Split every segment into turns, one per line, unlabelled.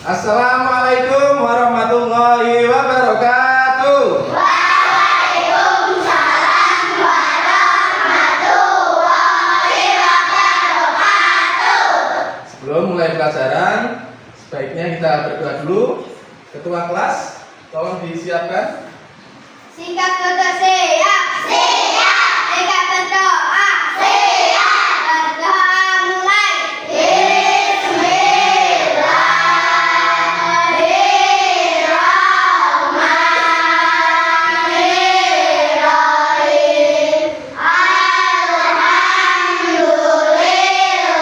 Assalamualaikum warahmatullahi wabarakatuh.
Waalaikumsalam warahmatullahi wabarakatuh.
Sebelum mulai pelajaran, sebaiknya kita berdoa dulu. Ketua kelas, tolong disiapkan.
Singkat berdoa siap. Siap. Singkat berdoa siap. Berdoa mulai. Bismillahirrahmanirrahim. Alhamdulillahi rabbil alamin.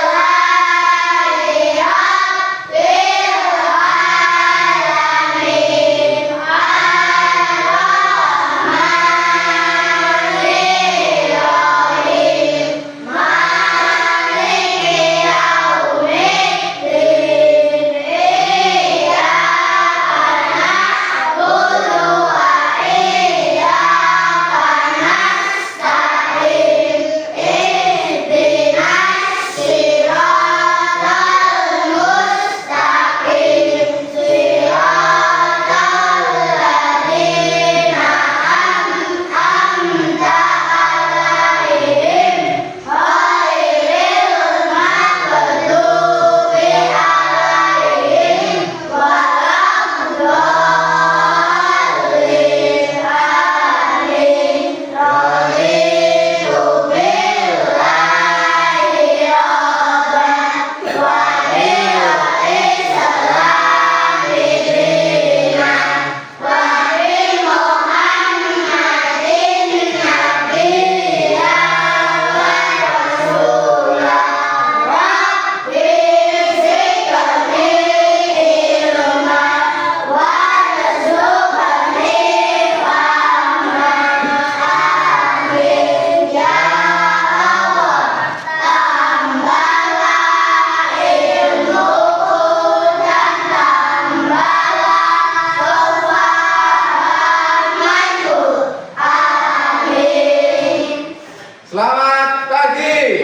Selamat pagi.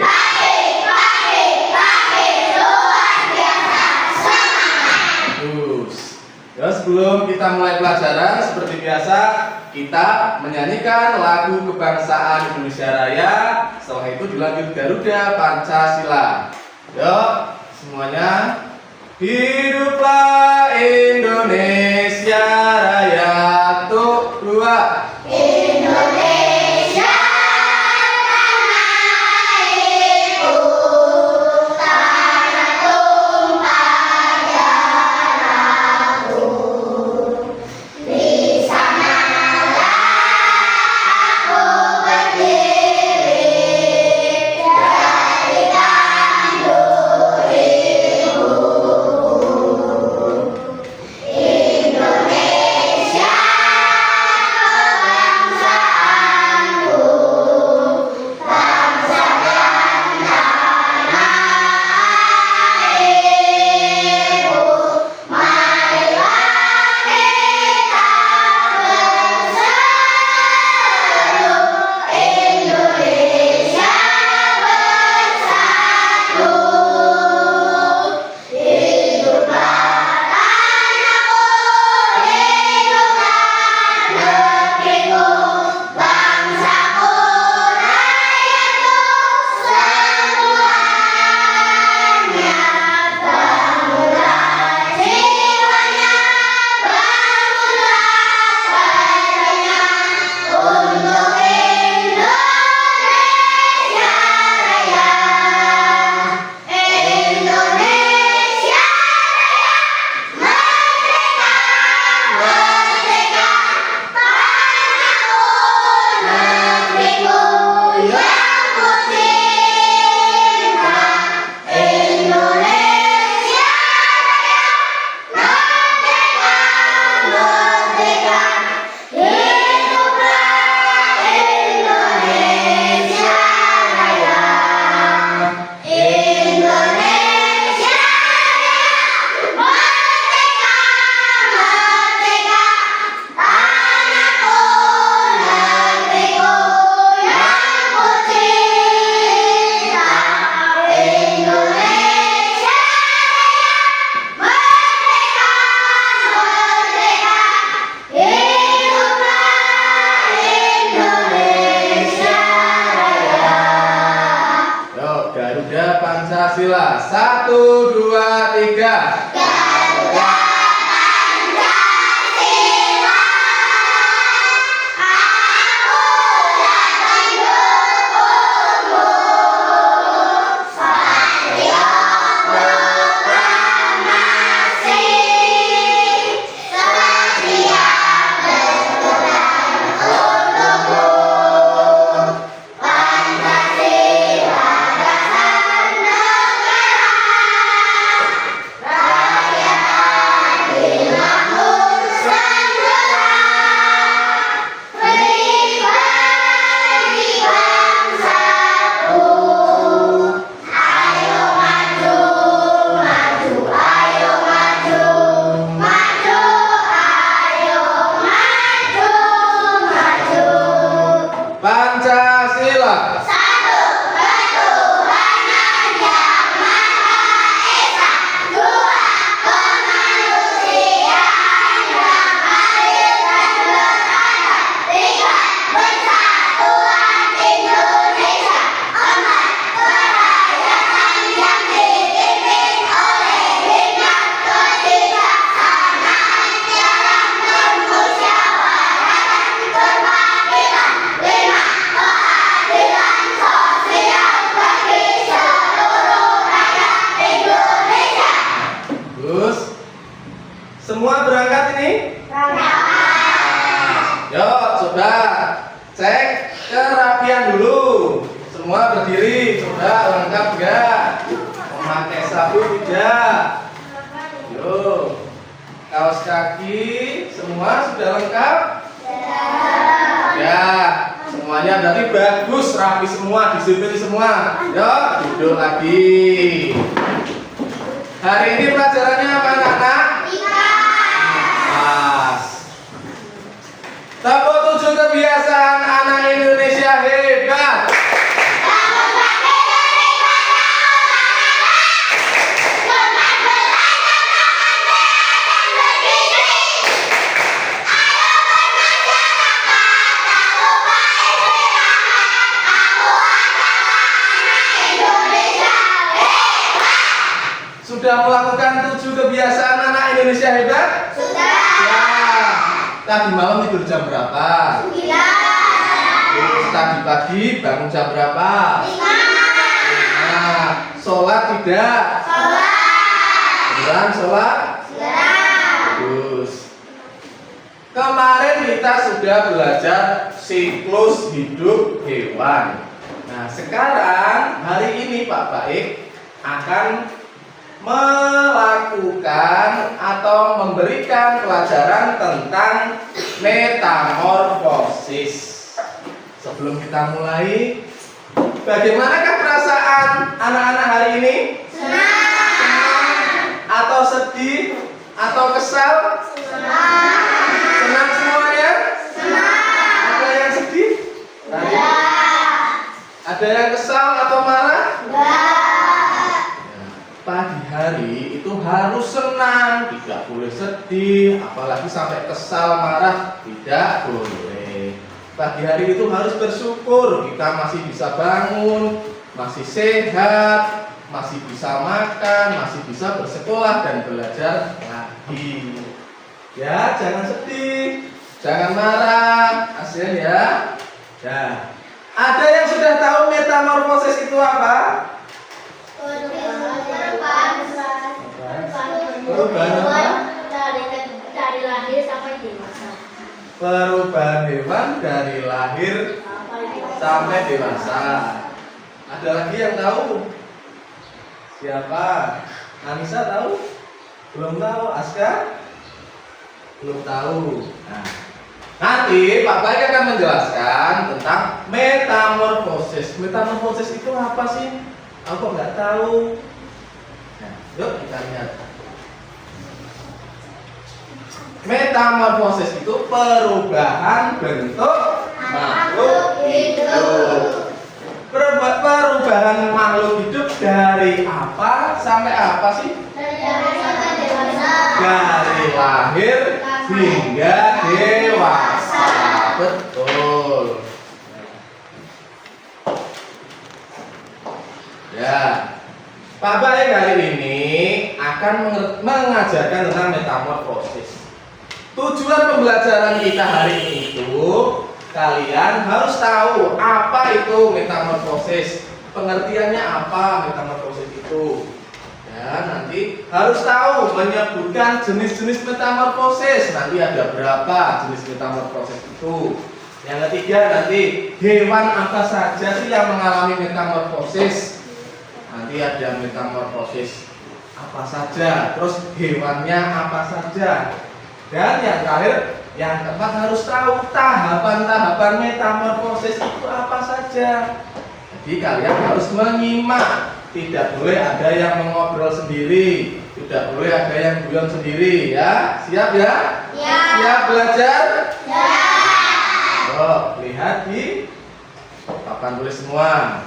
Luar biasa. Semangat.
Bagus. Ya, sebelum kita mulai pelajaran, seperti biasa kita menyanyikan lagu kebangsaan Indonesia Raya. Setelah itu dilanjut Garuda Pancasila. Yuk, semuanya. Hiduplah Indonesia Raya. Tuh, dua.
Indonesia tanah airku, tanah tumpah darahku. Di sanalah aku berdiri dari tandu ibu.
1, 2, 3.
Garuda Pancasila, akulah pendukungmu. Satrio proklamasi, setia berperang untukmu. Pancasila dasar negara, rakyat adil makmur sejahtera, pribadi bangsaku. Ayo maju, maju, ayo maju, maju, ayo maju, maju.
Pancasila.
Satu ketuhanan yang Maha Esa, dua kemanusiaan yang adil dan beradab, tiga persatuan Indonesia, empat kerakyatan yang dipimpin oleh hikmat kebijaksanaan dalam permusyawaratan perwakilan, lima keadilan sosial bagi seluruh rakyat Indonesia.
Terus semua berangkat ini? Yuk, coba cek kerapian dulu. Semua berdiri, coba lengkap enggak? Memakai sapu tidak? Yuk, kaos kaki semua sudah lengkap? Ya, semuanya berarti bagus, rapi semua, disiplin semua. Yuk, duduk lagi. Hari ini pelajarannya apa anak-anak? Pas. Tepuk 7 kebiasaan anak Indonesia hebat.
Bangun pagi daripada olahraga, cepat belajar makan sehat dan bergizi. Ayo bermasyarakat, tak lupa istirahat. Aku adalah anak Indonesia hebat.
Sudah melakukan 7 kebiasaan anak Indonesia hebat?
Sudah.
Ya. Tadi malam tidur jam berapa?
9.
Terus tadi pagi bangun jam berapa?
5.
Nah, sholat tidak?
Sholat.
Beneran sholat?
Sudah.
Terus kemarin kita sudah belajar siklus hidup hewan. Nah, sekarang hari ini Pak Baik akan melakukan atau memberikan pelajaran tentang metamorfosis. Sebelum kita mulai, bagaimanakah perasaan anak-anak hari ini?
Senang.
Atau sedih? Atau kesal?
Senang.
Senang semuanya?
Senang.
Ada yang sedih? Ada yang kesal atau marah?
Enggak.
Pagi hari itu harus senang, tidak boleh sedih, apalagi sampai kesal, marah, tidak boleh. Pagi hari itu harus bersyukur, kita masih bisa bangun, masih sehat, masih bisa makan, masih bisa bersekolah dan belajar lagi. Ya, jangan sedih, jangan marah, kasihan ya. Ya. Ada yang sudah tahu metamorfosis itu apa? Perubahan apa?
Dari lahir sampai dewasa.
Perubahan hewan dari lahir sampai dewasa. Ada lagi yang tahu? Siapa? Anissa tahu? Belum tahu? Aska? Belum tahu. Nah, nanti Pak Baik akan menjelaskan tentang metamorfosis. Metamorfosis itu apa sih? Aku nggak tahu. Nah, yuk kita lihat. Metamorfosis itu perubahan bentuk makhluk hidup. Perubahan makhluk hidup dari apa sampai apa sih? Dari lahir hingga dewasa. Betul. Ya. Pak Baik kali ini akan mengajarkan tentang metamorfosis. Tujuan pembelajaran kita hari ini itu kalian harus tahu apa itu metamorfosis, pengertiannya apa metamorfosis itu. Ya, nanti harus tahu menyebutkan jenis-jenis metamorfosis. Nanti ada berapa jenis metamorfosis itu. Yang ketiga nanti hewan apa saja sih yang mengalami metamorfosis. Nanti ada metamorfosis apa saja, terus hewannya apa saja. Dan yang terakhir, yang keempat harus tahu tahapan-tahapan metamorfosis itu apa saja. Jadi kalian harus menyimak, tidak boleh ada yang mengobrol sendiri, tidak boleh ada yang guyon sendiri, ya. Siap ya?
Ya.
Siap belajar?
Ya.
Oh, lihat di papan tulis semua.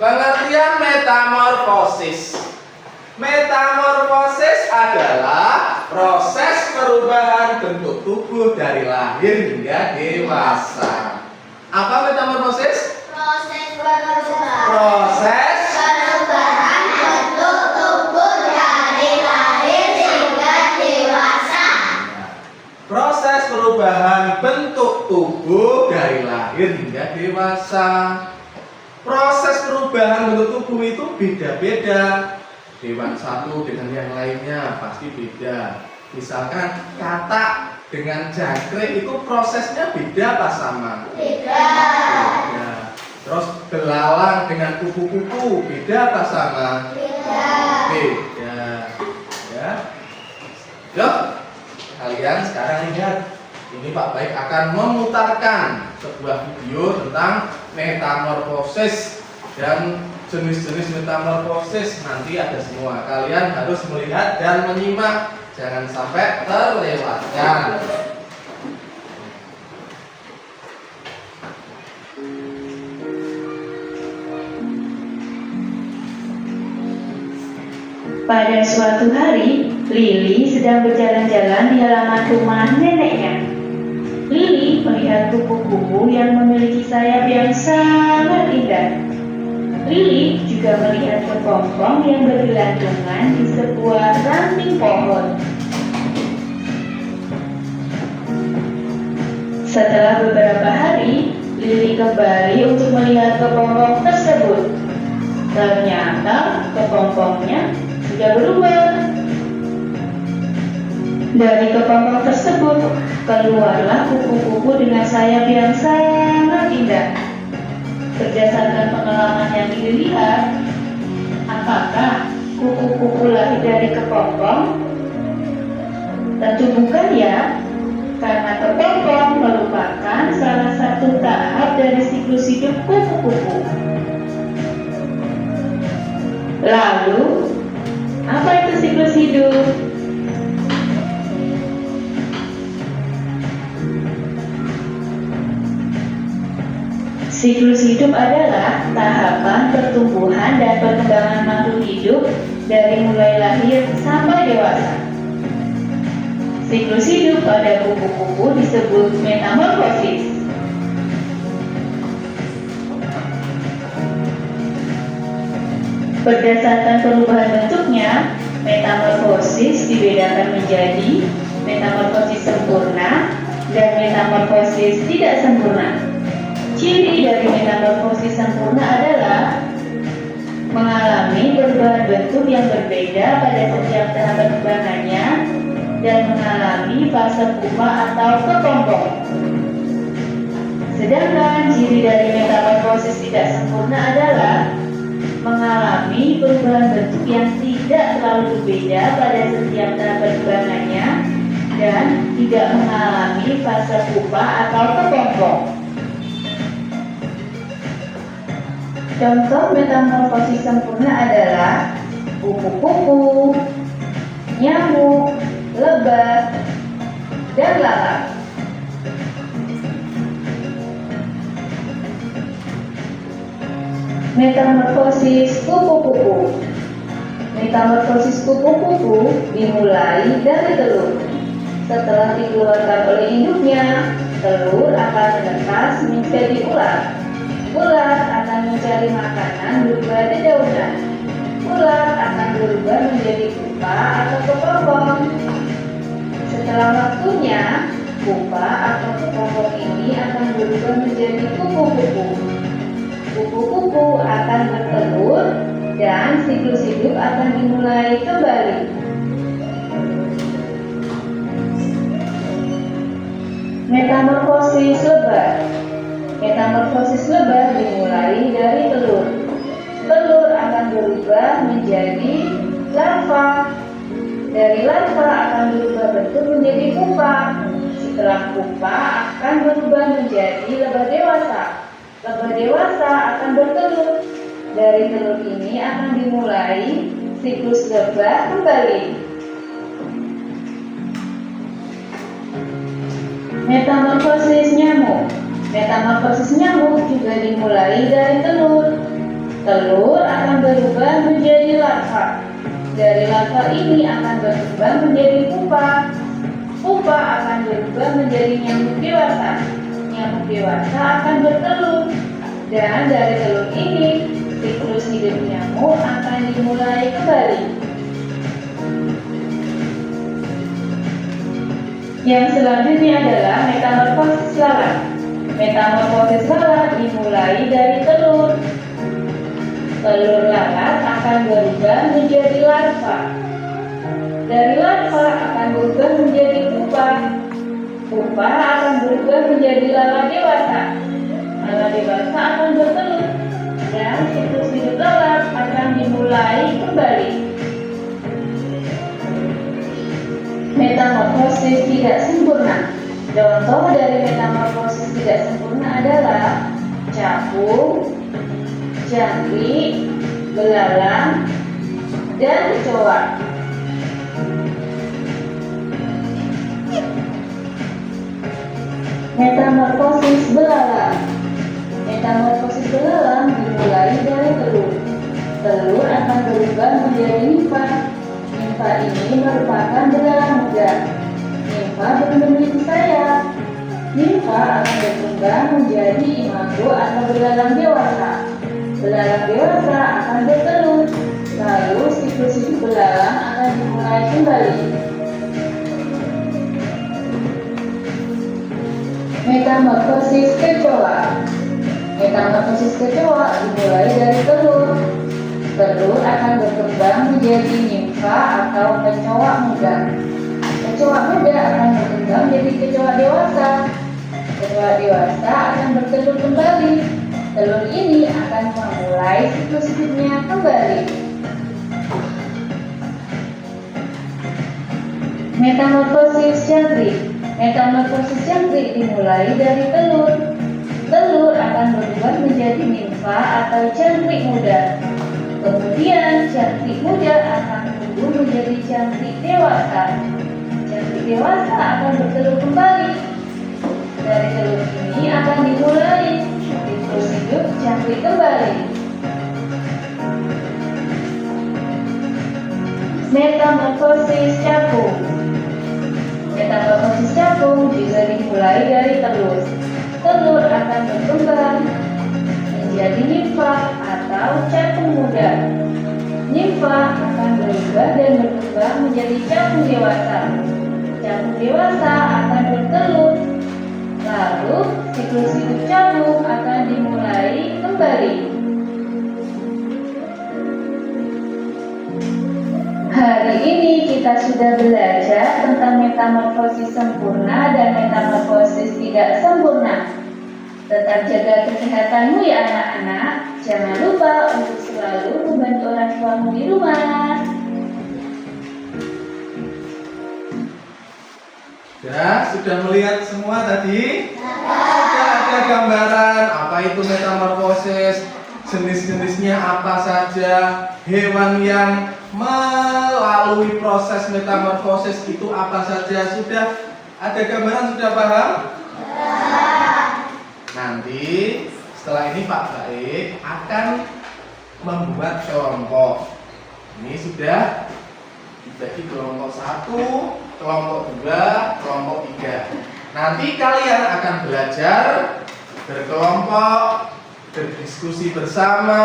Pengertian metamorfosis. Metamorfosis adalah proses perubahan bentuk tubuh dari lahir hingga dewasa. Apa metamorfosis?
Proses perubahan.
Proses
Perubahan bentuk tubuh dari lahir hingga dewasa.
proses perubahan bentuk tubuh dari lahir hingga dewasa. Proses perubahan bentuk tubuh itu beda-beda. Hewan satu dengan yang lainnya pasti beda. Misalkan katak dengan jangkrik itu prosesnya beda apa sama?
Beda.
Beda. Terus belalang dengan kupu-kupu beda apa sama?
Beda.
Beda. Ya. Yuk, kalian sekarang lihat. Ini Pak Baik akan memutarkan sebuah video tentang metamorfosis dan jenis-jenis metamorfosis. Nanti ada semua. Kalian harus melihat dan menyimak, jangan sampai terlewatkan.
Pada suatu hari, Lili sedang berjalan-jalan di halaman rumah neneknya. Lili melihat kupu-kupu yang memiliki sayap yang sangat indah. Lili juga melihat kepompong yang bergelantungan di sebuah ranting pohon. Setelah beberapa hari, Lili kembali untuk melihat kepompong tersebut. Ternyata kepompongnya sudah berubah. Dari kepompong tersebut keluarlah kupu-kupu dengan sayap yang sangat indah. Berdasarkan pengalaman yang dilihat, apakah kupu-kupu lahir dari kepompong? Tentu bukan ya, karena kepompong merupakan salah satu tahap dari siklus hidup kupu-kupu. Lalu, apa itu siklus hidup? Siklus hidup adalah tahapan pertumbuhan dan perkembangan makhluk hidup dari mulai lahir sampai dewasa. Siklus hidup pada kupu-kupu disebut metamorfosis. Berdasarkan perubahan bentuknya, metamorfosis dibedakan menjadi metamorfosis sempurna dan metamorfosis tidak sempurna. Ciri dari metamorfosis sempurna adalah mengalami perubahan bentuk yang berbeda pada setiap tahap perkembangannya dan mengalami fase pupa atau kepompong. Sedangkan ciri dari metamorfosis tidak sempurna adalah mengalami perubahan bentuk yang tidak terlalu berbeda pada setiap tahap perkembangannya dan tidak mengalami fase pupa atau kepompong. Contoh metamorfosis sempurna adalah kupu-kupu, nyamuk, lebah, dan lalat. Metamorfosis kupu-kupu. Metamorfosis kupu-kupu dimulai dari telur. Setelah dikeluarkan oleh induknya, telur akan menetas menjadi ular. Ulat akan mencari makanan berupa dedaunan. Ulat akan berubah menjadi pupa atau kepompong. Setelah waktunya, pupa atau kepompong ini akan berubah menjadi kupu-kupu. Kupu-kupu akan bertelur dan siklus hidup akan dimulai kembali. Metamorfosis lebah. Metamorfosis lebah dimulai dari telur. Telur akan berubah menjadi larva. Dari larva akan berubah bentuk menjadi pupa. Setelah pupa akan berubah menjadi lebah dewasa. Lebah dewasa akan bertelur. Dari telur ini akan dimulai siklus lebah kembali. Metamorfosis nyamuk. Metamorfosis nyamuk juga dimulai dari telur. Telur akan berubah menjadi larva. Dari larva ini akan berubah menjadi pupa. Pupa akan berubah menjadi nyamuk dewasa. Nyamuk dewasa akan bertelur. Dan dari telur ini, siklus hidup nyamuk akan dimulai kembali. Yang selanjutnya adalah metamorfosis lalat. Metamorfosis lalat dimulai dari telur. Telur lalat akan berubah menjadi larva. Dari larva akan berubah menjadi pupa. Pupa akan berubah menjadi lalat dewasa. Lalat dewasa akan bertelur. Dan siklus hidup lalat akan dimulai kembali. Metamorfosis tidak sempurna. Contoh dari metamorfosis tidak sempurna adalah capung, jangkrik, belalang, dan kecoa. Metamorfosis belalang. Metamorfosis belalang dimulai dari telur. Telur akan berubah menjadi nimfa. Nimfa ini merupakan belalang muda. Nimfa belum memiliki sayap. Nimfa akan berkembang menjadi imago atau belalang dewasa. Belalang dewasa akan bertelur. Lalu siklus hidup belalang akan dimulai kembali. Metamorfosis kecoa. Metamorfosis kecoa dimulai dari telur. Telur akan berkembang menjadi nimfa atau kecoa muda. Kecoa muda akan berkembang menjadi kecoa dewasa. Kecoa dewasa akan bertelur kembali. Telur ini akan memulai siklus hidupnya kembali. Metamorfosis jangkrik. Metamorfosis jangkrik dimulai dari telur. Telur akan berubah menjadi nimfa atau jangkrik muda. Kemudian jangkrik muda akan tumbuh menjadi jangkrik dewasa. Jangkrik dewasa akan bertelur kembali. Dari telur ini akan dimulai siklus hidup jangkrik kembali. Metamorfosis capung. Metamorfosis capung juga dimulai dari telur. Telur akan berkembang menjadi nimfa atau capung muda. Nimfa akan berubah dan berkembang menjadi capung dewasa. Capung dewasa akan bertelur. Lalu siklus hidup capung akan dimulai kembali. Hari ini kita sudah belajar tentang metamorfosis sempurna dan metamorfosis tidak sempurna. Tetap jaga kesehatanmu ya anak-anak. Jangan lupa untuk selalu membantu orang tuamu di rumah.
Ya, sudah melihat semua tadi? Sudah ada gambaran apa itu metamorfosis, jenis-jenisnya apa saja, hewan yang melalui proses metamorfosis itu apa saja. Sudah ada gambaran, sudah paham? Nanti setelah ini Pak Baik akan membuat kelompok. Ini sudah dibagi kelompok 1, kelompok 2, kelompok 3. Nanti kalian akan belajar berkelompok berdiskusi bersama,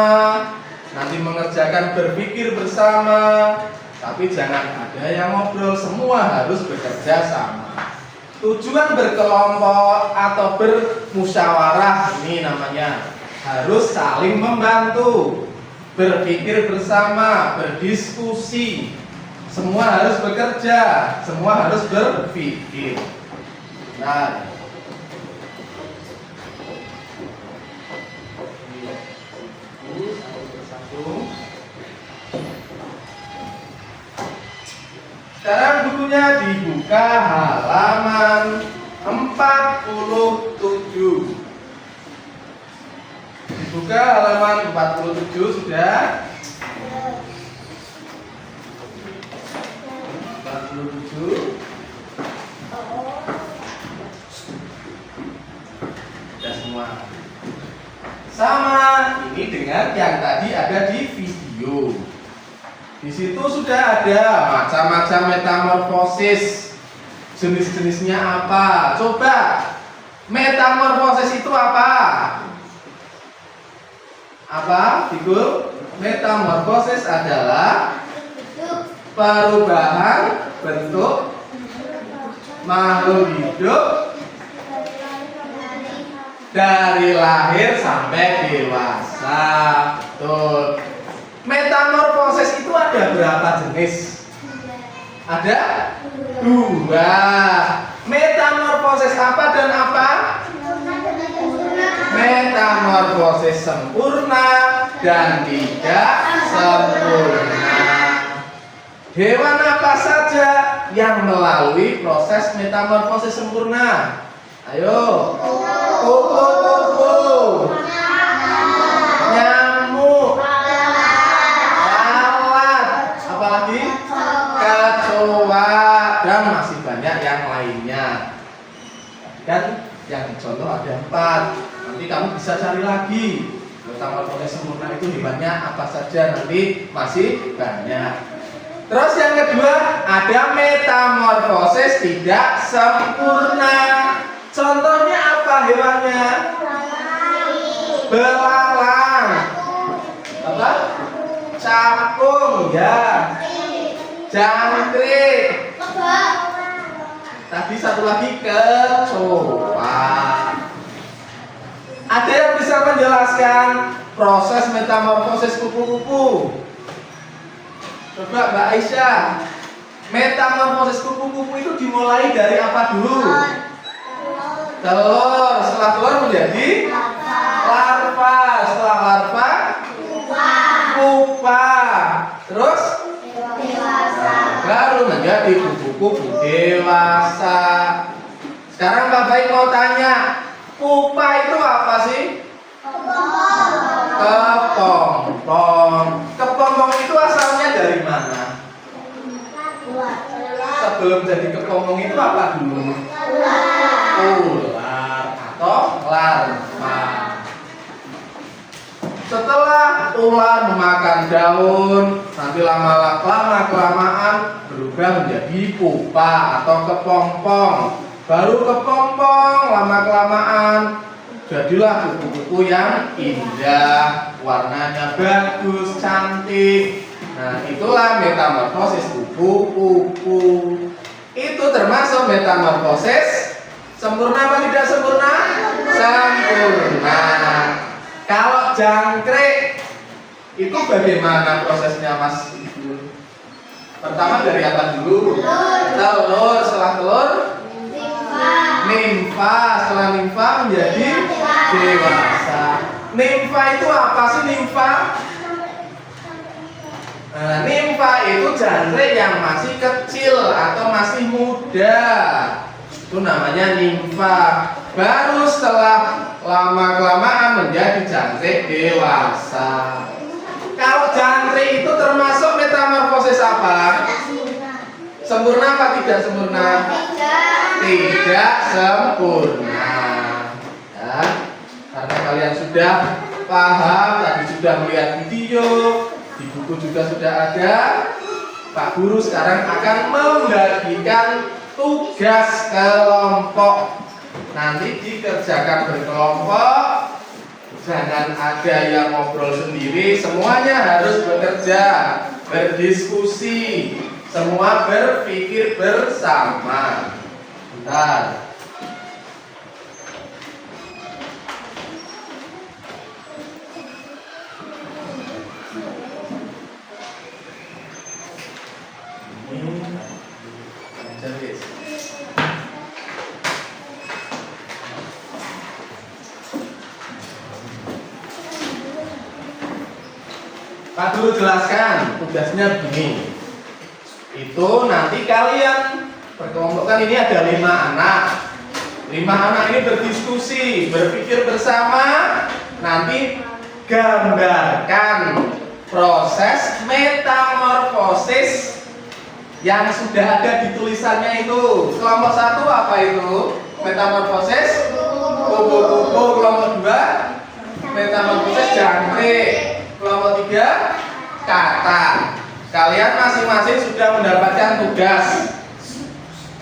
nanti mengerjakan berpikir bersama. Tapi jangan ada yang ngobrol, semua harus bekerja sama. Tujuan berkelompok atau bermusyawarah ini namanya harus saling membantu, berpikir bersama, berdiskusi. Semua harus bekerja, semua harus berpikir. Nah, sekarang bukunya dibuka halaman 47. Dibuka halaman 47 sudah. 47. Sudah semua. Sama ini dengan yang tadi ada di video. Di situ sudah ada macam-macam metamorfosis. Jenis-jenisnya apa? Coba. Metamorfosis itu apa? Apa? Figur. Metamorfosis adalah perubahan bentuk makhluk hidup dari lahir sampai dewasa. Betul. Metamorfosis itu ada berapa jenis? Ada 2. Metamorfosis apa dan apa? Metamorfosis sempurna dan tidak sempurna. Hewan apa saja yang melalui proses metamorfosis sempurna? Ayo. Kupu-kupu, nyamuk, lalat, apalagi kecoa, dan masih banyak yang lainnya. Dan yang contoh ada 4. Nanti kamu bisa cari lagi metamorfosis sempurna itu hebatnya apa saja, nanti masih banyak. Terus yang kedua ada metamorfosis tidak sempurna. Contohnya apa hewannya? Belalang. Apa? Capung ya. Jangkrik. Tadi satu lagi kecoa. Ada yang bisa menjelaskan proses metamorfosis kupu-kupu? Coba Mbak Aisyah. Metamorfosis kupu-kupu itu dimulai dari apa dulu? Telur. Setelah telur menjadi larva. Setelah larva pupa. Terus baru menjadi kupu-kupu dewasa. Sekarang Mbak Baik mau tanya, pupa itu apa sih? Kepompong. Kepompong itu asalnya dari mana? Sebelum jadi kepompong itu apa dulu? Ular atau larva. Setelah ular memakan daun, nanti lama-kelamaan berubah menjadi pupa atau kepompong. Baru kepompong, lama-kelamaan jadilah kupu-kupu yang indah, warnanya bagus, cantik. Nah, itulah metamorfosis kupu-kupu. Itu termasuk metamorfosis sempurna apa tidak sempurna? Sempurna. Kalau jangkrik itu bagaimana prosesnya, Mas Ibu? Pertama dari apa dulu? Telur. Setelah telur nimfa. Setelah nimfa menjadi dewasa. Nimfa itu apa sih nimfa? Nah, nimfa itu jangkrik yang masih kecil atau masih muda. Itu namanya nimfa. Baru setelah lama-kelamaan menjadi jangkrik dewasa. Kalau jangkrik itu termasuk metamorfosis apa? Sempurna apa tidak sempurna? Tidak sempurna. Ya, karena kalian sudah paham, tadi sudah melihat video, di buku juga sudah ada. Pak Guru sekarang akan membagikan tugas kelompok. Nanti dikerjakan berkelompok. Jangan ada yang ngobrol sendiri, semuanya harus bekerja, berdiskusi, semua berpikir bersama. Bentar. Pak Guru jelaskan tugasnya begini. Itu nanti kalian berkelompokkan, ini ada 5 anak. 5 anak ini berdiskusi, berpikir bersama. Nanti gambarkan proses metamorfosis yang sudah ada di tulisannya itu. Kelompok 1 apa itu? Metamorfosis kupu-kupu. Kelompok 2 metamorfosis jangkrik. Kelompok 3 kata. Kalian masing-masing sudah mendapatkan tugas.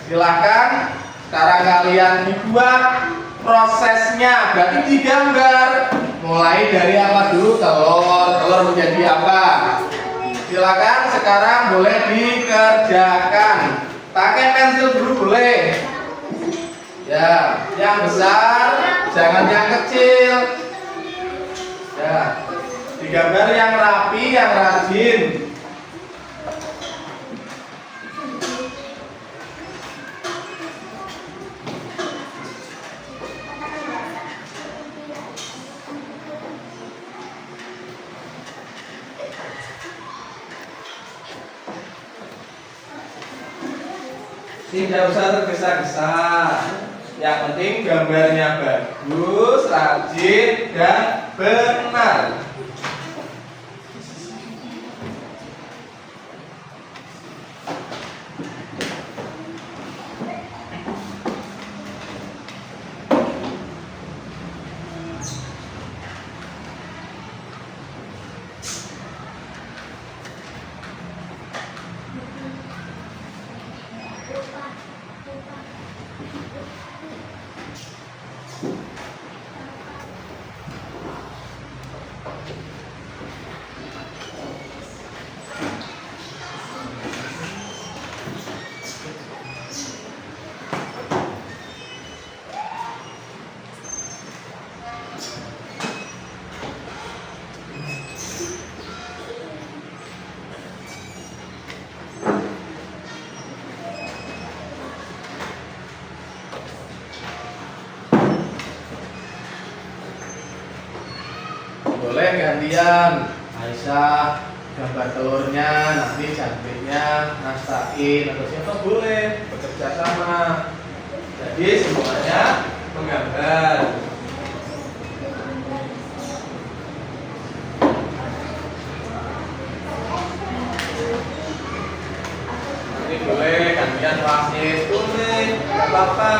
Silahkan sekarang kalian dibuat prosesnya, berarti digambar. Mulai dari apa dulu? Telur menjadi apa? Silakan sekarang boleh dikerjakan. Pakai pensil dulu boleh. Ya, yang besar, jangan yang kecil. Ya. Digambar yang rapi, yang rajin. Tidak usah tergesa-gesa. Yang penting gambarnya bagus, rajin, dan benar. Boleh gantian, Aisyah gambar telurnya, nanti jangkriknya nastakin, atau siapa boleh bekerja sama. Jadi semuanya menggambar. Nanti boleh gantian wasit, boleh, nggak apa-apa.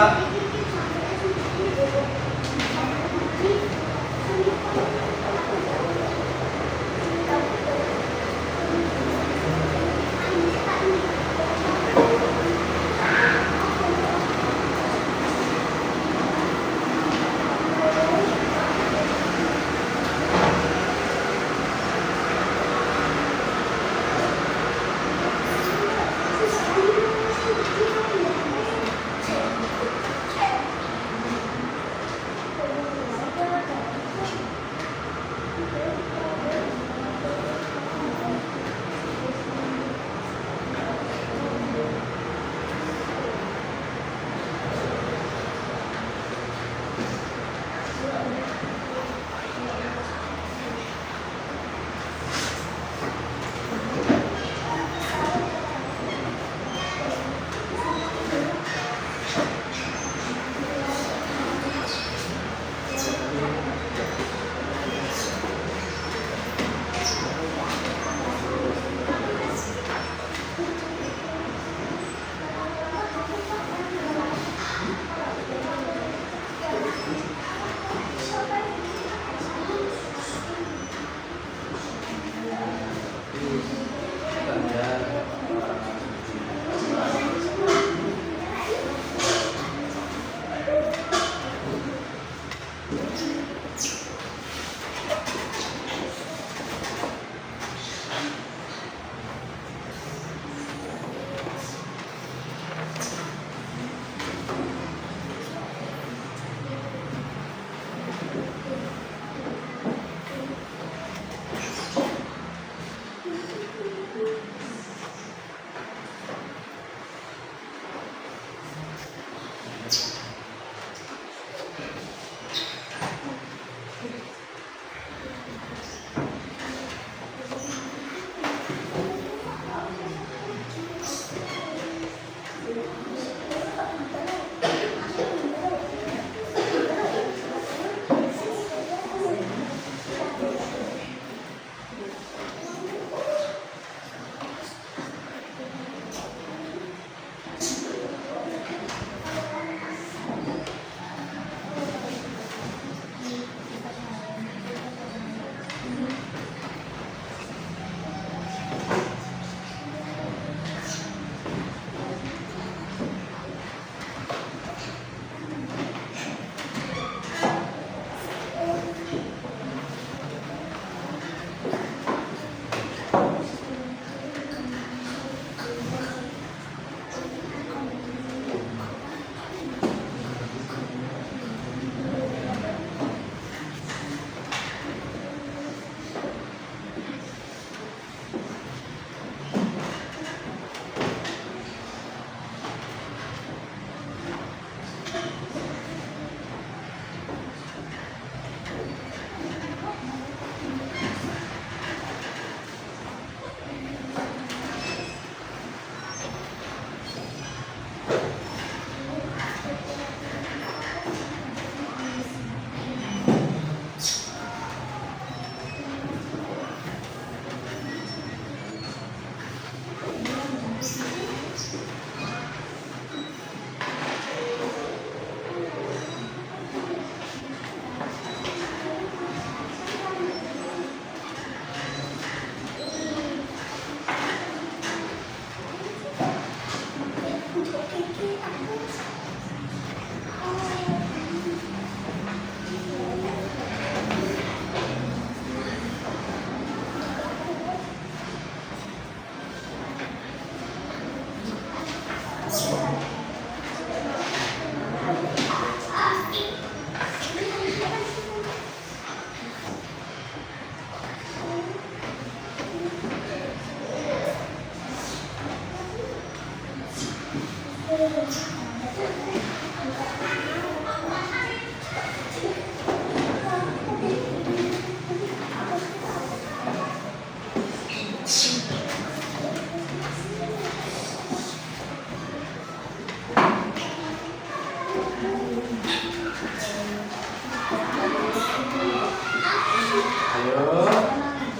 Ayo,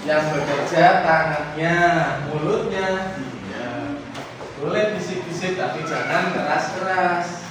yang bekerja tangannya, mulutnya. Iya. Boleh bisik-bisik tapi jangan keras-keras.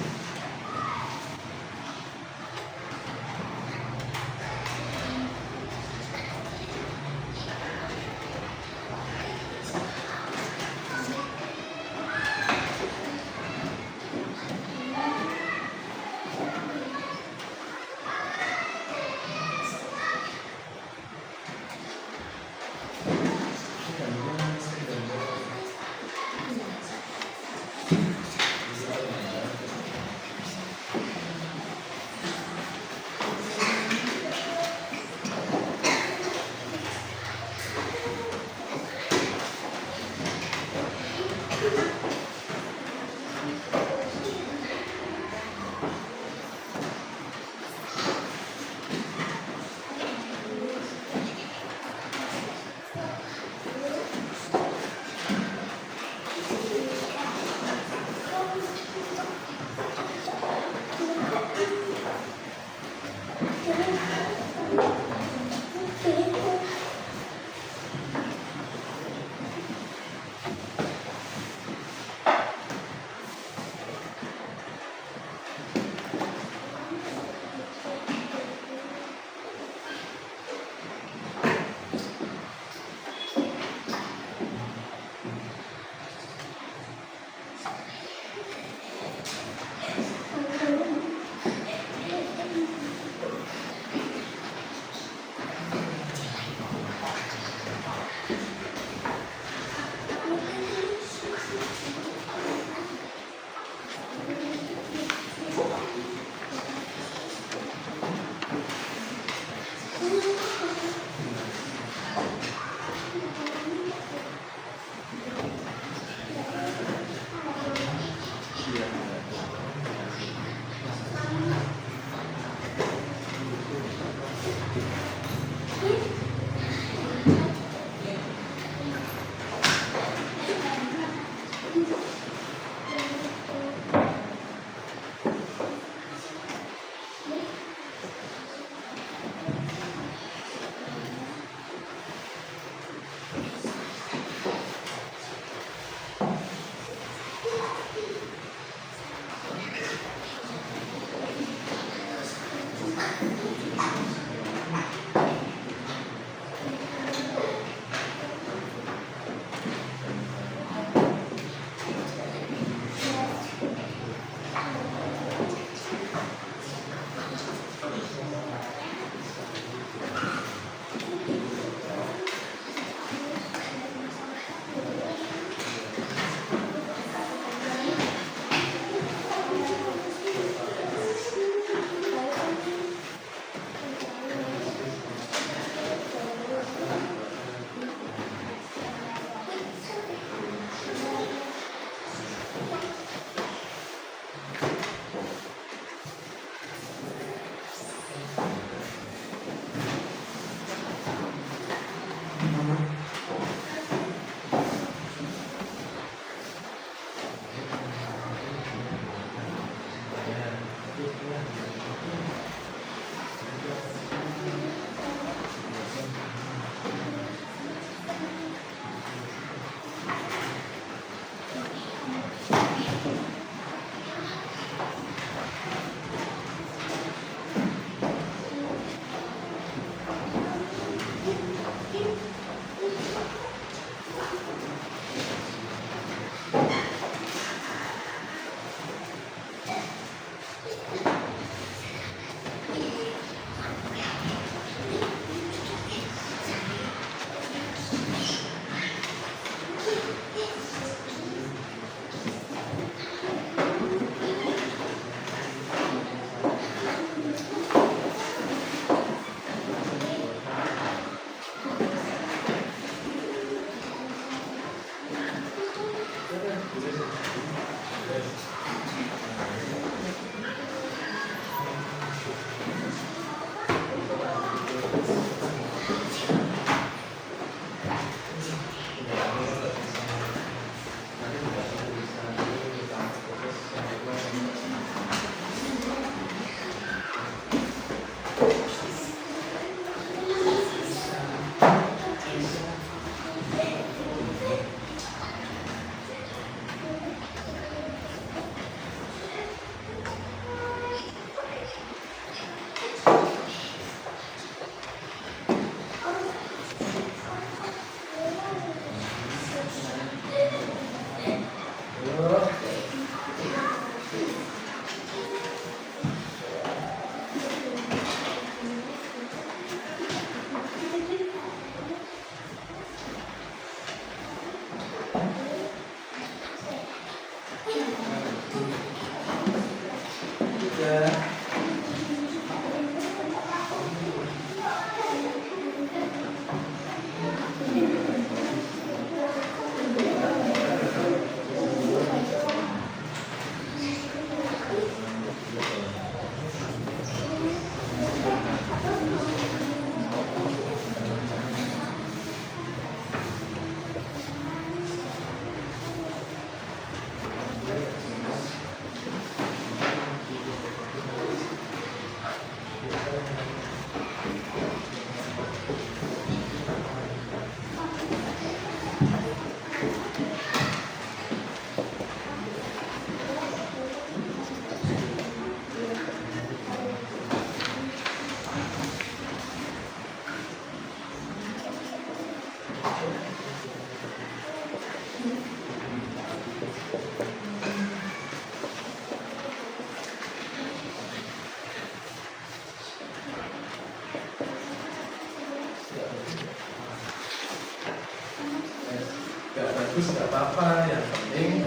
Gak bagus gak apa-apa, yang penting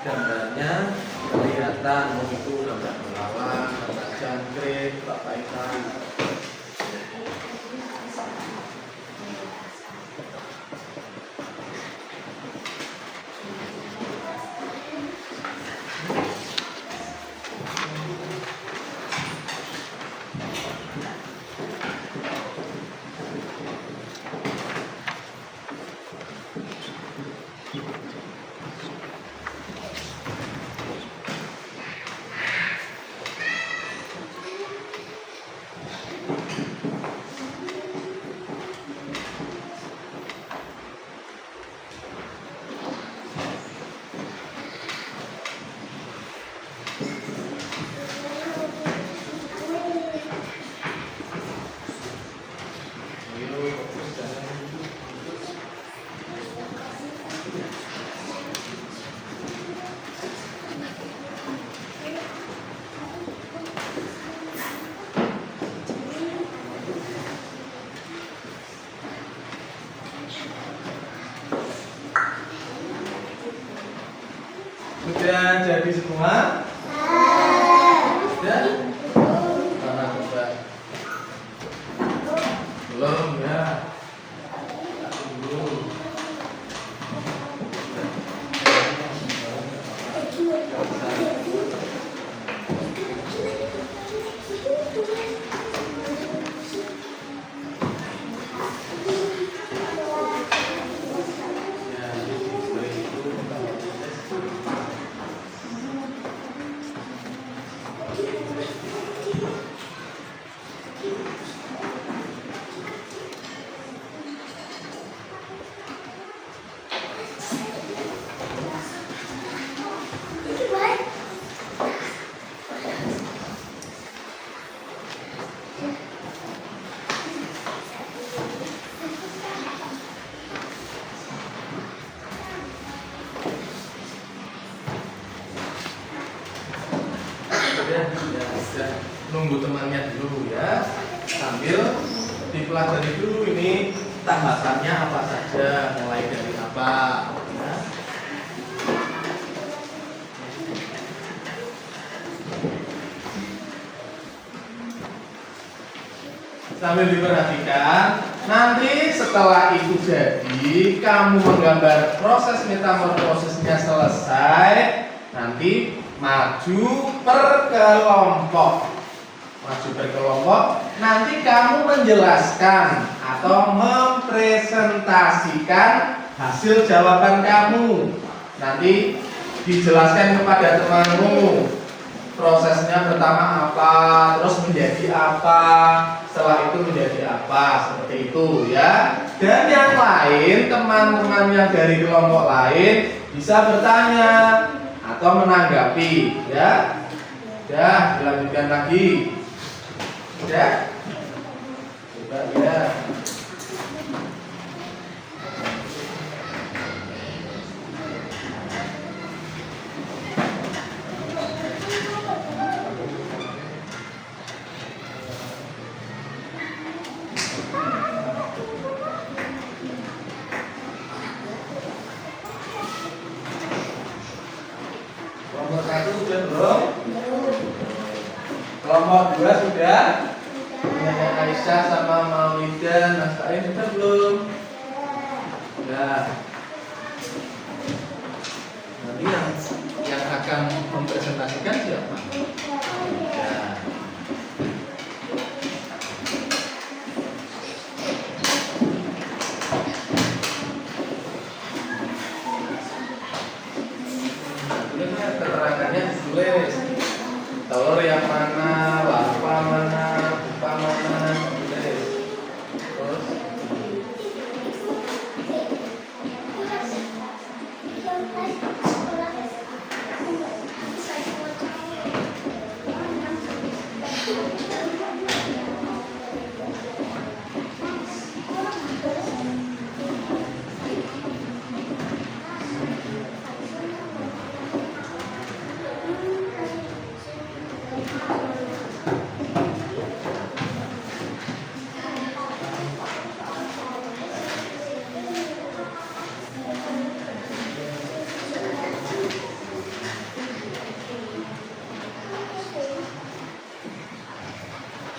gambarnya kelihatan, mau itu gambar melawak, gambar jangkrik, apa-apa. Sudah jadi semua? Sudah? Mana coba? Belum ya? Tunggu. Ya, nunggu temannya dulu ya, sambil dipelajari dulu ini tahapannya apa saja, mulai dari apa ya. Sambil diperhatikan, nanti setelah itu jadi kamu menggambar proses metamorfosisnya selesai, nanti maju berkelompok. Maju berkelompok, nanti kamu menjelaskan atau mempresentasikan hasil jawaban kamu. Nanti dijelaskan kepada temanmu prosesnya pertama apa, terus menjadi apa, setelah itu menjadi apa, seperti itu ya. Dan yang lain, teman-teman yang dari kelompok lain bisa bertanya atau menanggapi ya. Udah, dilanjutkan lagi. Udah. Coba ya. Kelompok 1 sudah belum? Kelompok 2 sudah? Nenek Aisyah sama Maulida, Nasain sudah belum? Sudah. Nanti yang akan mempresentasikan siapa? Ya. Keterangannya ditulis. Telur yang mana, larva mana, pupa mana, tulis. Terus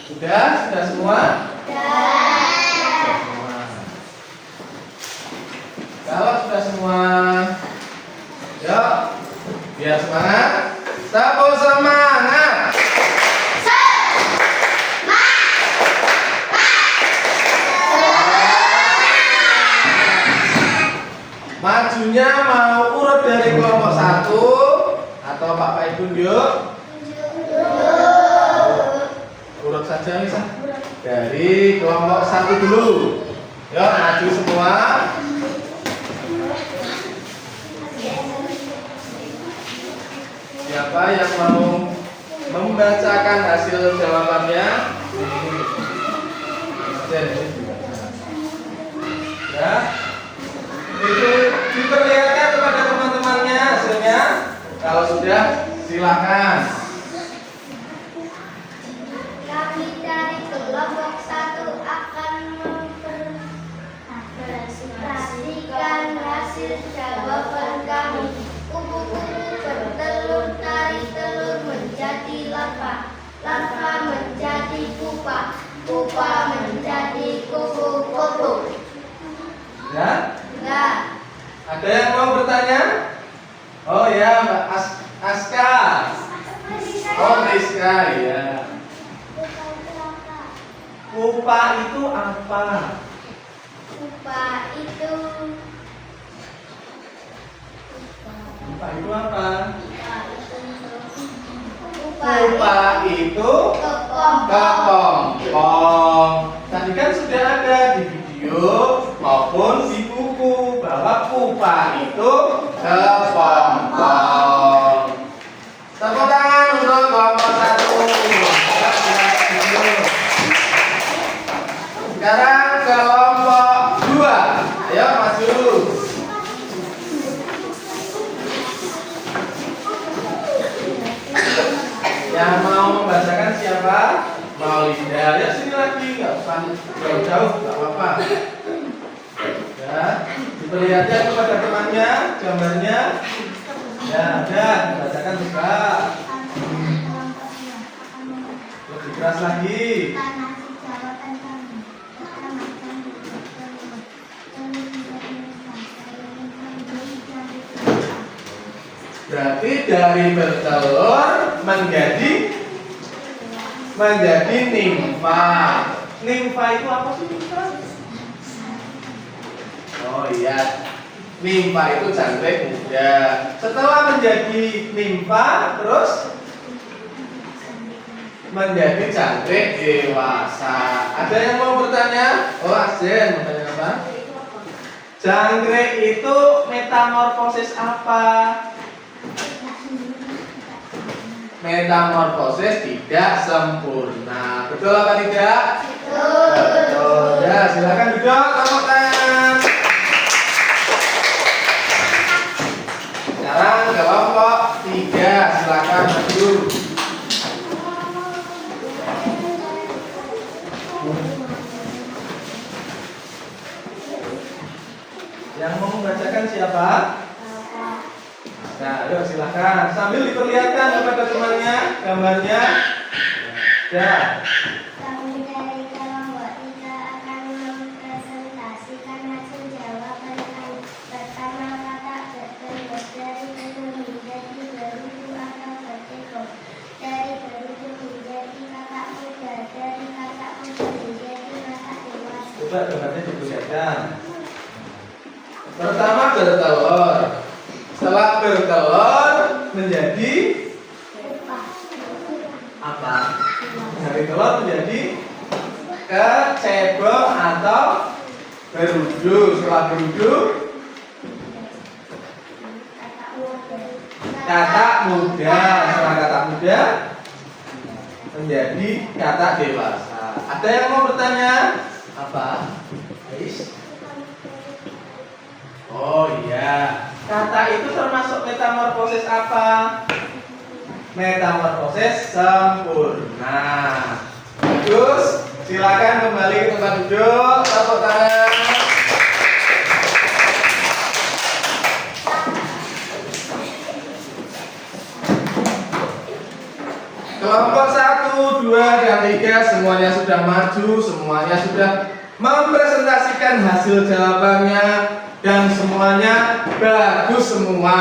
sudah semua? Sudah semua. Kalau sudah semua, yuk, biar semangat. Sapu semangat. Majunya mau urut dari kelompok 1 atau Pak Paidun yuk? Urut saja bisa. Dari kelompok 1 dulu. Yuk maju semua. Siapa yang mau membacakan hasil jawabannya? Ya. Itu diperlihatkan kepada teman-temannya hasilnya. Kalau sudah, silakan.
Kami dari kelompok 1 akan mempresentasikan hasil jawaban kami. Kupu-kupu bertelur, tarik telur menjadi larva, larva menjadi pupa, pupa menjadi kupu-kupu.
Ya?
Ya.
Ada yang mau bertanya? Oh ya, Mbak Aska. Oh, Rizka, ya. Pupa itu apa?
Pupa itu
Pupa itu apa?
pupa
Pupa itu
kepompong.
kepompong. Tadi kan sudah ada di video maupun di buku bahwa pupa itu kepompong. Tepuk tangan untuk kelompok 1. Sekarang kelompok 2. Ayo maju. Yang mau membacakan siapa? Maulida. Ya sini lagi, nggak usah jauh-jauh, nggak apa-apa. Ya, diperlihatkan kepada temannya gambarnya. Ya, ada, dibacakan juga. Lebih keras lagi. Berarti dari bertelur menjadi nimfa. Nimfa itu apa sih nimfa? Oh iya, nimfa itu jangkrik muda. Setelah menjadi nimfa, terus menjadi jangkrik dewasa. Ada yang mau bertanya? Oh, Azen mau tanya apa? Jangkrik itu metamorfosis apa? Metamorfosis tidak sempurna. Betul apa tidak? Betul. Ya, silakan duduk, tepuk tangan. Sekarang kelompok 3, silakan maju. Yang mau membacakan siapa? Nah, ayo silakan. Nah, sambil diperlihatkan kepada temannya gambarnya. Ya.
Kamu dari kelompok 3 akan mempresentasikan hasil jawaban kami. Pertama, kata berbentuk dari gedung menjadi berudu atau vertigo. Dari berudu menjadi kakak muda. Dari kakak muda menjadi kakak dewasa.
Coba gambarnya diperlihatkan. Pertama bertelur. Setelah bertelur menjadi apa? Dari telur menjadi kecebong atau berudu. Setelah berudu kata muda. Setelah kata muda menjadi kata dewasa. Ada yang mau bertanya? Apa? Ais? Oh iya. Kata itu termasuk metamorfosis apa? Metamorfosis sempurna. Bagus. Silakan kembali ke tempat duduk. Tepuk tangan. Kelompok 1, 2, dan 3 semuanya sudah maju, semuanya sudah mempresentasikan hasil jawabannya dan semuanya bagus semua.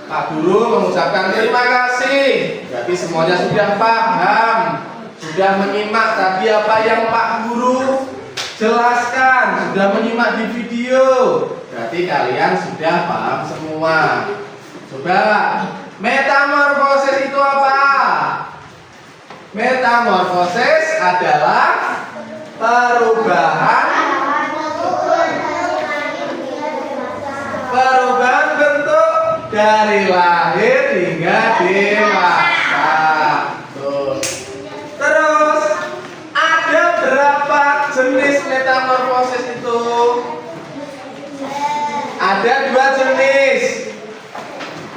Pak Guru mengucapkan terima kasih. Jadi semuanya sudah paham, sudah menyimak tadi apa yang Pak Guru jelaskan, sudah menyimak di video. Berarti kalian sudah paham semua. Coba, metamorfosis itu apa? Metamorfosis adalah perubahan bentuk dari lahir hingga dewasa. Tuh. Terus ada berapa jenis metamorfosis itu? Ada 2 jenis.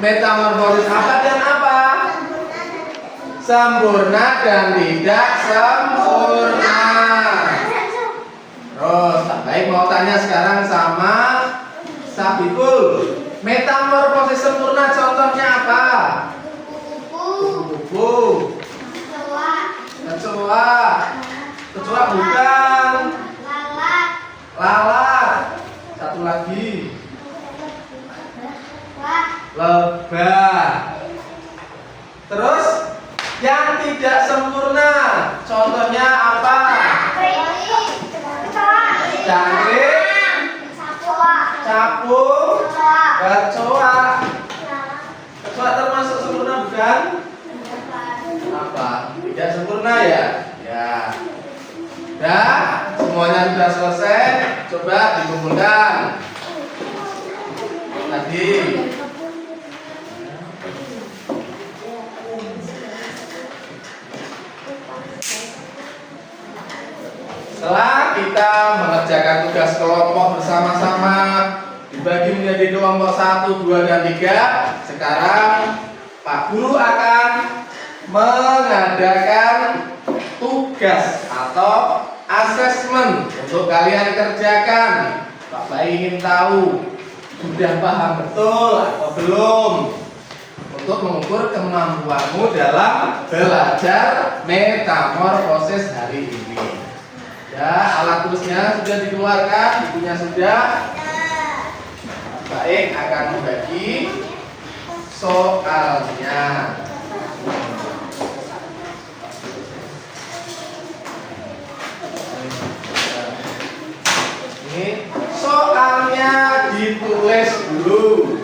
Metamorfosis apa dan apa? Sempurna dan tidak sempurna. Terus, baik mau tanya sekarang sama Sabikul. Metamorfosis sempurna contohnya apa? Kupu-kupu. Kecoa. Kecoa bukan. Lalat. Satu lagi. Lebah. Terus yang tidak sempurna contohnya apa? Jangkrik, capung, kecoa. Kecoa termasuk sempurna bukan? Apa? Tidak sempurna ya? Ya. Dah, semuanya sudah selesai. Coba dikumpulkan. Tadi setelah kita mengerjakan tugas kelompok bersama-sama dibagi menjadi kelompok 1, 2, dan 3. Sekarang Pak Guru akan mengadakan tugas atau asesmen untuk kalian kerjakan. Bapak ingin tahu sudah paham betul atau belum untuk mengukur kemampuanmu dalam belajar metamorfosis hari ini. Ya, alat tulisnya sudah dikeluarkan, bukunya sudah. Baik, akan membagi soalnya. Ini soalnya ditulis dulu.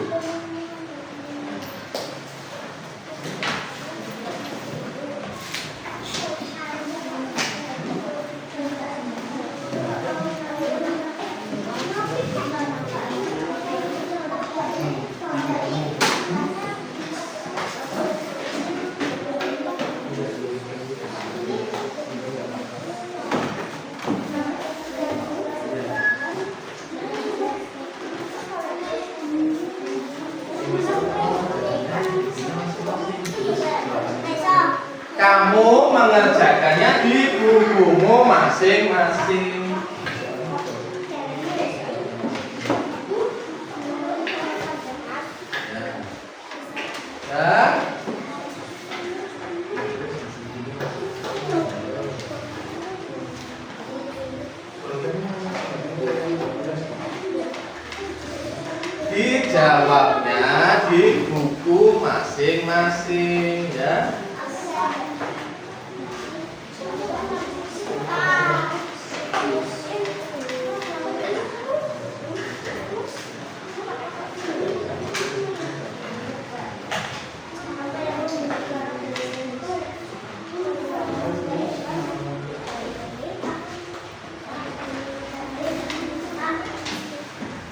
Kamu mengerjakannya di bukumu masing-masing. Ya. Dijawabnya di buku masing-masing ya.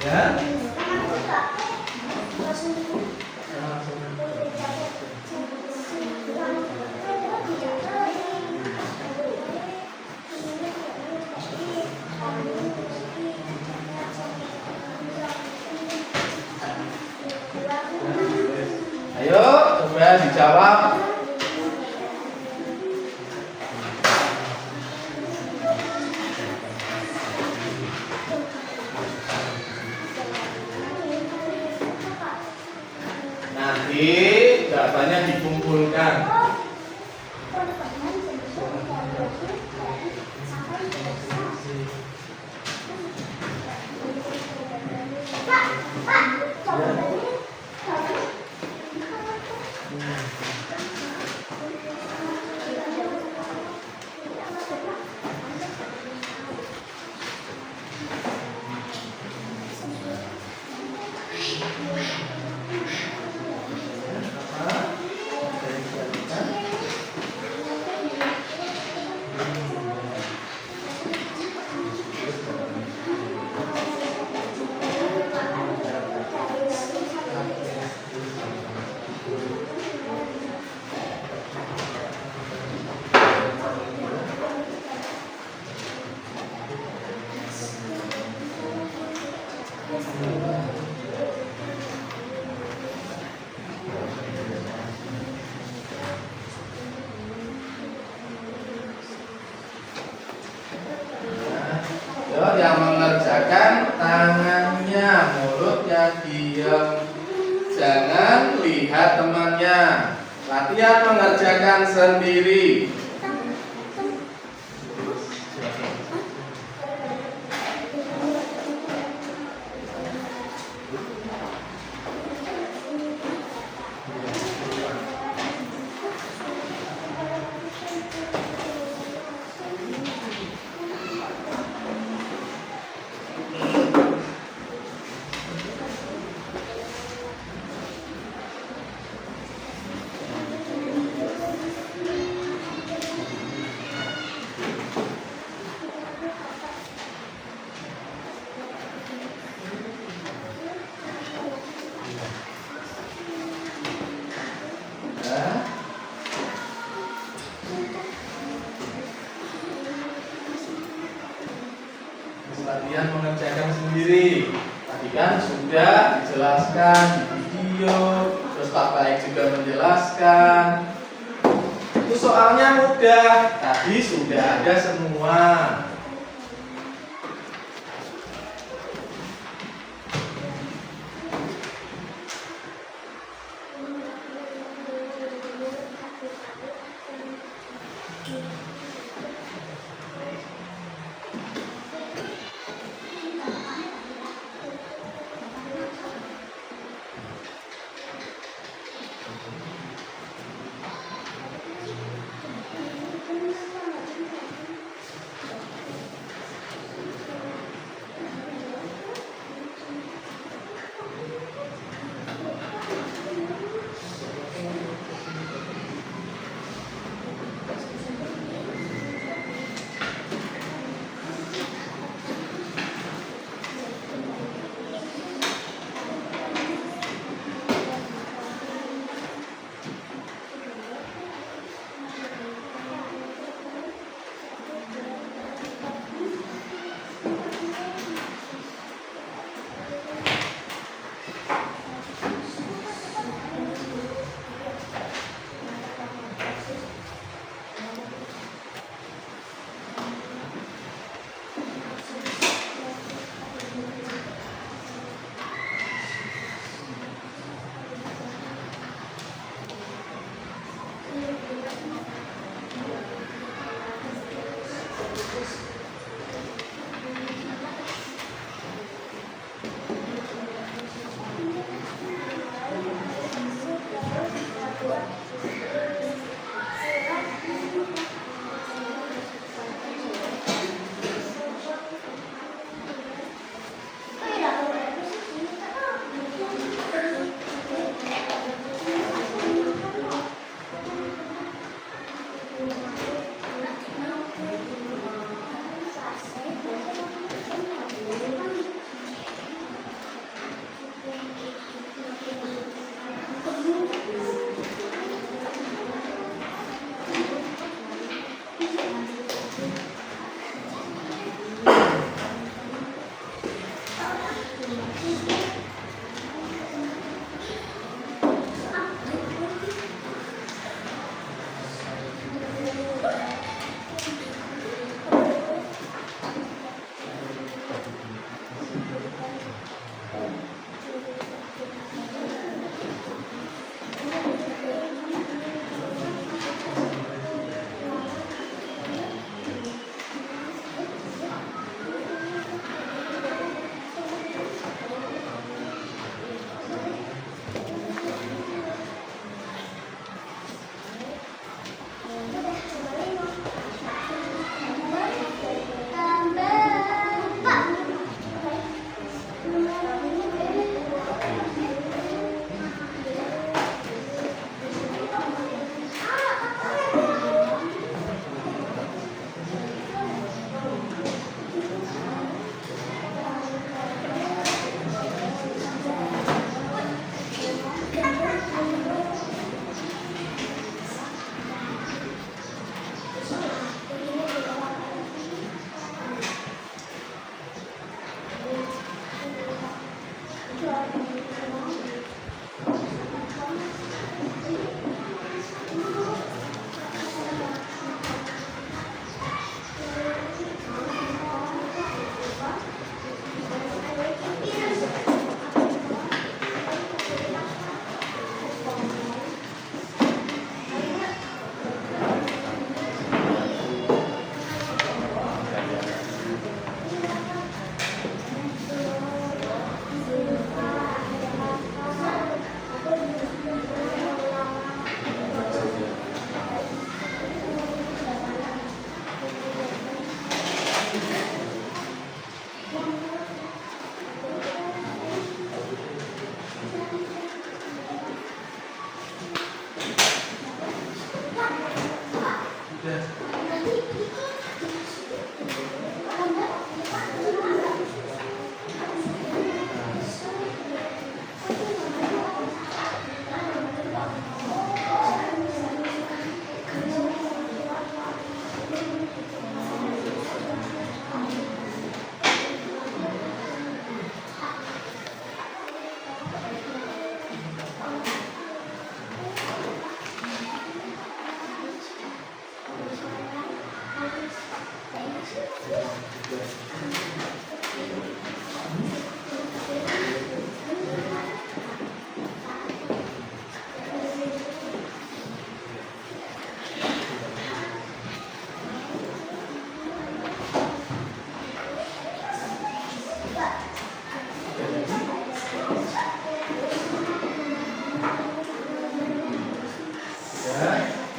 Ya. Ayo, coba dijawab. Nanti jawabannya dikumpulkan. Yang mengerjakan tangannya, mulutnya diam. Jangan lihat temannya. Latihan mengerjakan sendiri. Latihan mengerjakan sendiri. Tadi kan sudah dijelaskan di video, terus Pak Baik juga menjelaskan. Itu soalnya mudah, tadi sudah ada semua.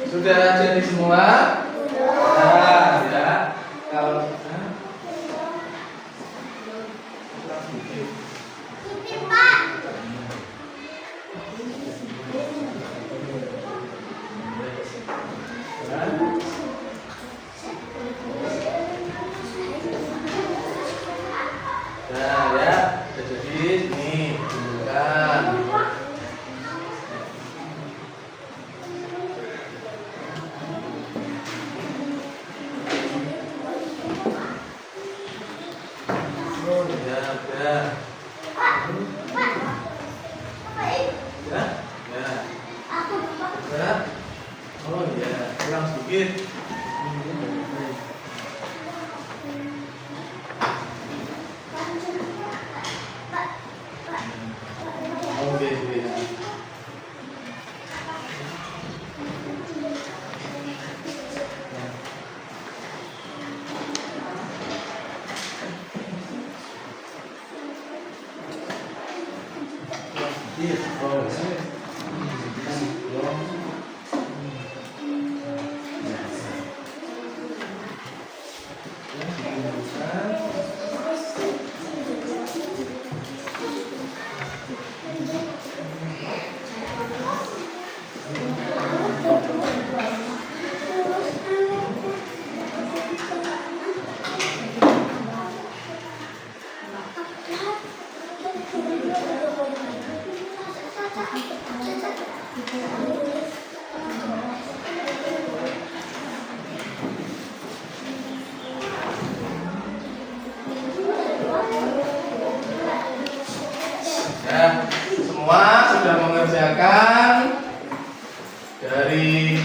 Sudah jadi semua? Nah, ya. Kalau nah, ya, sudah jadi nih, bukan. Oh, ya, udah. Ya, ya. Ya. Oh, ya, kurang sedikit. Oke, ya. Yes, oh, ya, semua sudah mengerjakan dari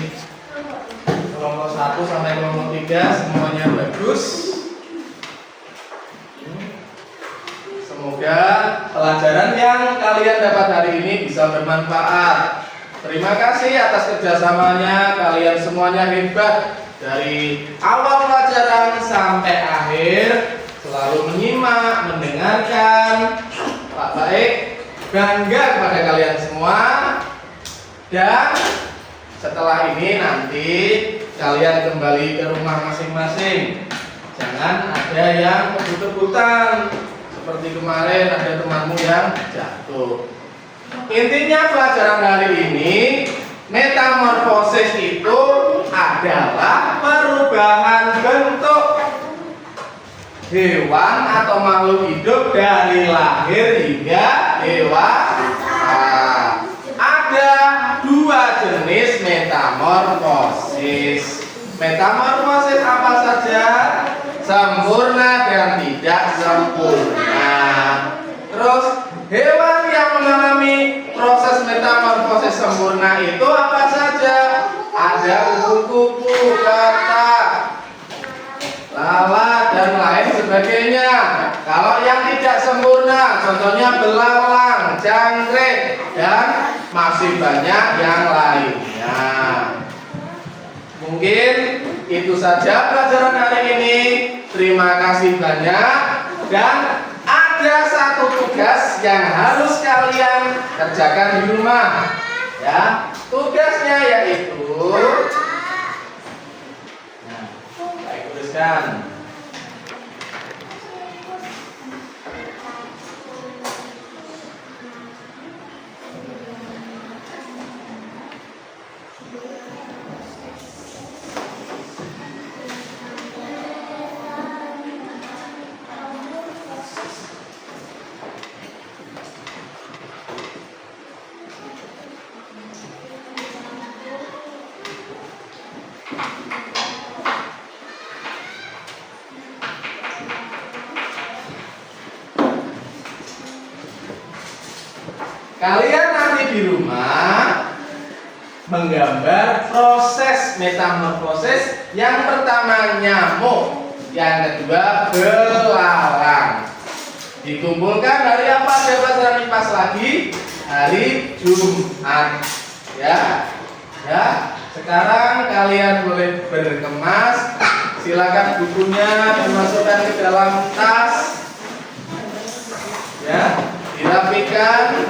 kelompok 1 sampai kelompok 3, semuanya bagus. Semoga pelajaran yang kalian dapat hari ini bisa bermanfaat. Terima kasih atas kerjasamanya, kalian semuanya hebat. Dari awal pelajaran sampai akhir selalu menyimak, mendengarkan. Pak baik, bangga kepada kalian semua. Dan setelah ini nanti kalian kembali ke rumah masing-masing. Jangan ada yang kebut-kebutan seperti kemarin ada temanmu yang jatuh. Intinya pelajaran hari ini, metamorfosis itu adalah perubahan bentuk hewan atau makhluk hidup dari lahir hingga dewasa. Ada dua jenis metamorfosis. Metamorfosis apa saja? Sempurna dan tidak sempurna. Terus hewan yang mengalami proses metamorfosis sempurna itu apa saja? Ada kupu-kupu, katak, lalat dan lain sebagainya. Kalau yang tidak sempurna, contohnya belalang, jangkrik dan masih banyak yang lainnya. Mungkin itu saja pelajaran hari ini. Terima kasih banyak. Dan ada satu tugas yang harus kalian kerjakan di rumah. Ya, tugasnya yaitu, nah, baik, tuliskan. Kalian nanti di rumah menggambar proses metamorfosis. Yang pertama nyamuk, yang kedua belalang. Dikumpulkan hari apa? Ada pelajaran IPAS lagi? Hari Jumat. Ya, ya. Sekarang kalian boleh berkemas. Silakan bukunya dimasukkan ke dalam tas. Ya, dirapikan.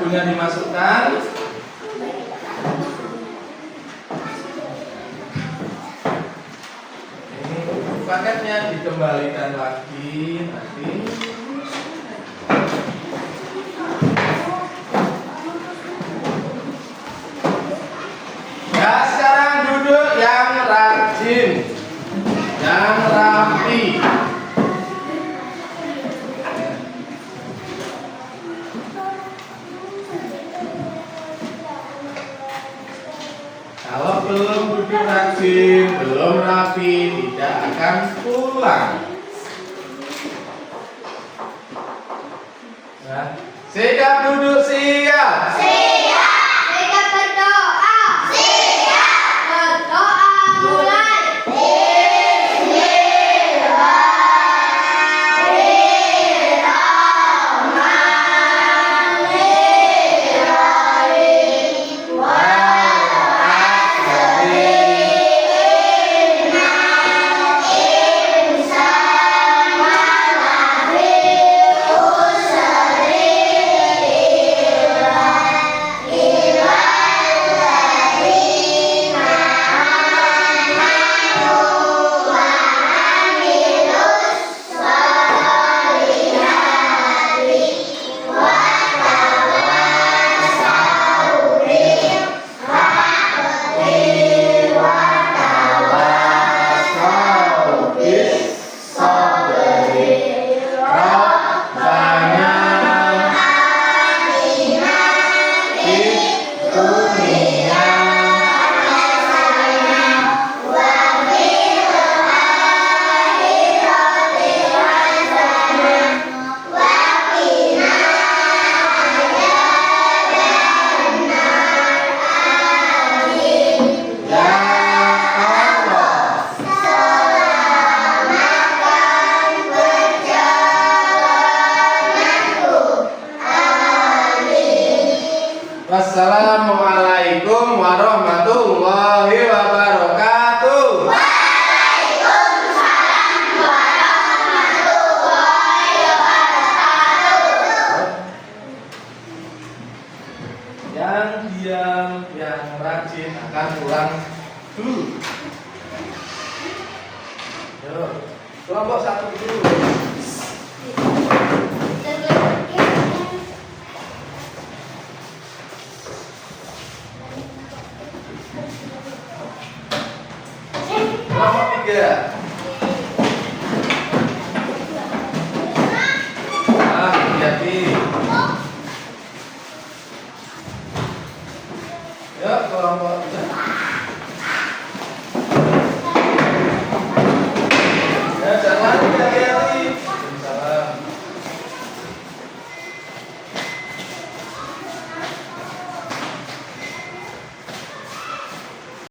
tabungan dimasukkan. Ini paketnya dikembalikan lagi nanti. Ya, sekarang duduk yang rajin, yang rapi. Kalau belum duduk rajin, belum rapi, tidak akan pulang. Nah, sikap duduk siap.
Kita berdoa. Berdoa mulai.
Wassalamualaikum warahmatullahi wabarakatuh. Yang diam, yang rajin akan pulang dulu. Yuk, kelompok satu dulu. Kelompok tiga.